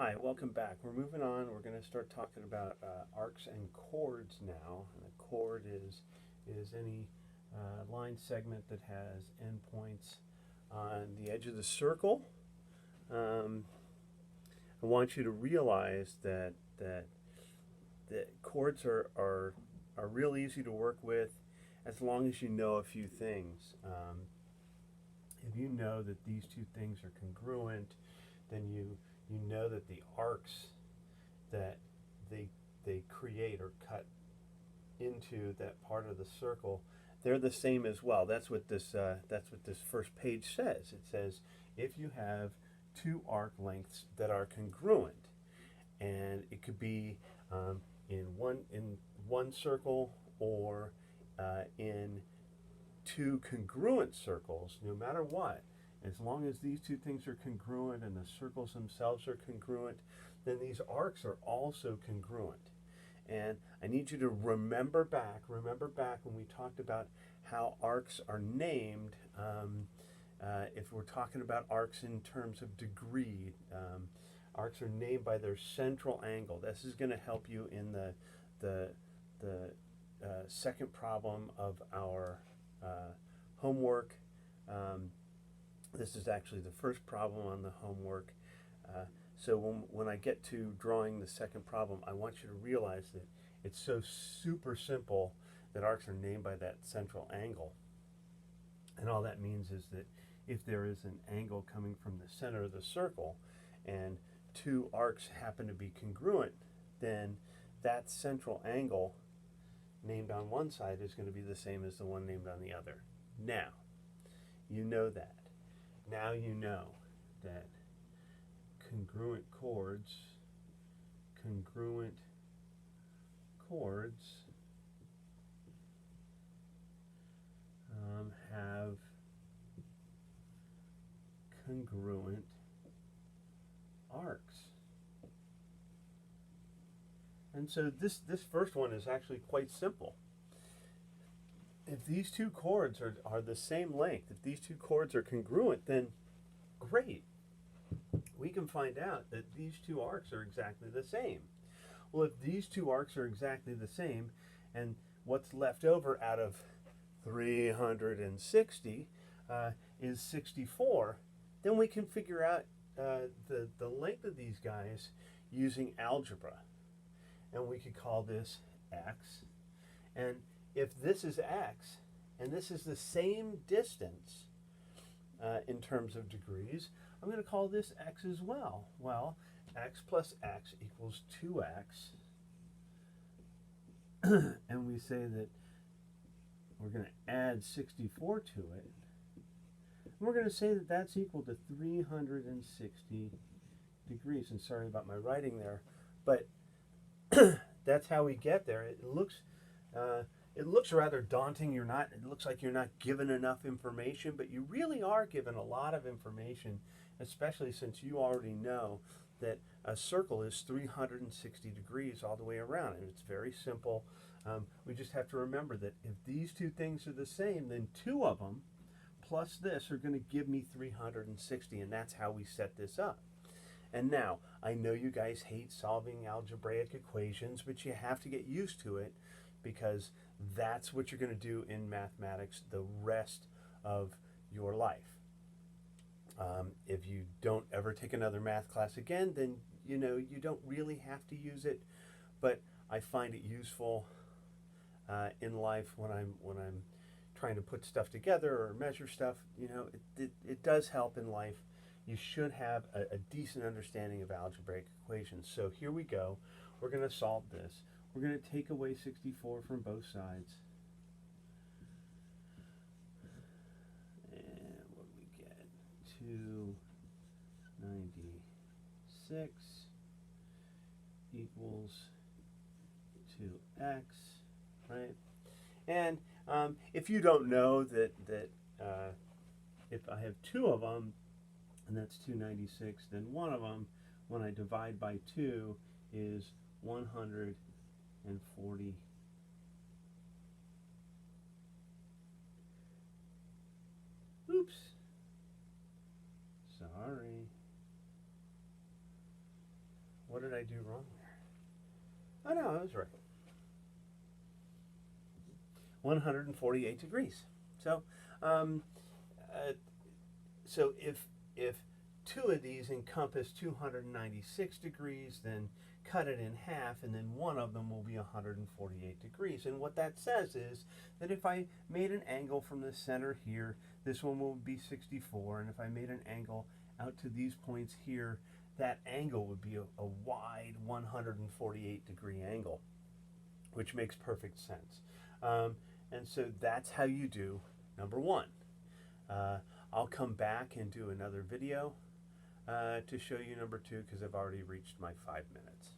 Hi, welcome back. We're moving on. We're going to start talking about arcs and chords now. And a chord is any line segment that has endpoints on the edge of the circle. I want you to realize that chords are real easy to work with as long as you know a few things. If you know that these two things are congruent, then you know that the arcs that they create or cut into that part of the circle, they're the same as well. That's what this first page says. It says if you have two arc lengths that are congruent, and it could be in one circle or in two congruent circles, no matter what, as long as these two things are congruent and the circles themselves are congruent, then these arcs are also congruent. And I need you to remember back when we talked about how arcs are named. If we're talking about arcs in terms of degree, arcs are named by their central angle. This is going to help you in the second problem of our homework. This is actually the first problem on the homework. So when I get to drawing the second problem, I want you to realize that it's so super simple that arcs are named by that central angle. And all that means is that if there is an angle coming from the center of the circle and two arcs happen to be congruent, then that central angle named on one side is going to be the same as the one named on the other. Now, you know that. Now you know that congruent chords have congruent arcs. And so this first one is actually quite simple. If these two chords are the same length, if these two chords are congruent, then great. We can find out that these two arcs are exactly the same. Well, if these two arcs are exactly the same, and what's left over out of 360 is 64, then we can figure out the length of these guys using algebra. And we could call this x. And if this is x, and this is the same distance in terms of degrees, I'm going to call this x as well. Well, x plus x equals 2x. And we say that we're going to add 64 to it. And we're going to say that that's equal to 360 degrees. And sorry about my writing there, but that's how we get there. It looks rather daunting. It looks like you're not given enough information, but you really are given a lot of information, especially since you already know that a circle is 360 degrees all the way around, and it's very simple. We just have to remember that if these two things are the same, then two of them plus this are going to give me 360, and that's how we set this up. And now, I know you guys hate solving algebraic equations, but you have to get used to it because that's what you're going to do in mathematics the rest of your life. If you don't ever take another math class again, then you don't really have to use it, but I find it useful in life when I'm trying to put stuff together or measure stuff. It does help in life. You should have a decent understanding of algebraic equations. So here we go. We're going to solve this. We're going to take away 64 from both sides. And what do we get? 296 equals 2x, right? And if you don't know that if I have two of them, and that's 296, then one of them, when I divide by 2, is 140. Oops. Sorry. what did I do wrong there? Oh no, I was right. 148 degrees. So, um, uh, so if two of these encompass 296 degrees, then cut it in half, and then one of them will be 148 degrees. And what that says is that if I made an angle from the center here, this one will be 64, and if I made an angle out to these points here, that angle would be a wide 148 degree angle, which makes perfect sense. And so that's how you do number one. I'll come back and do another video to show you number two, because I've already reached my 5 minutes.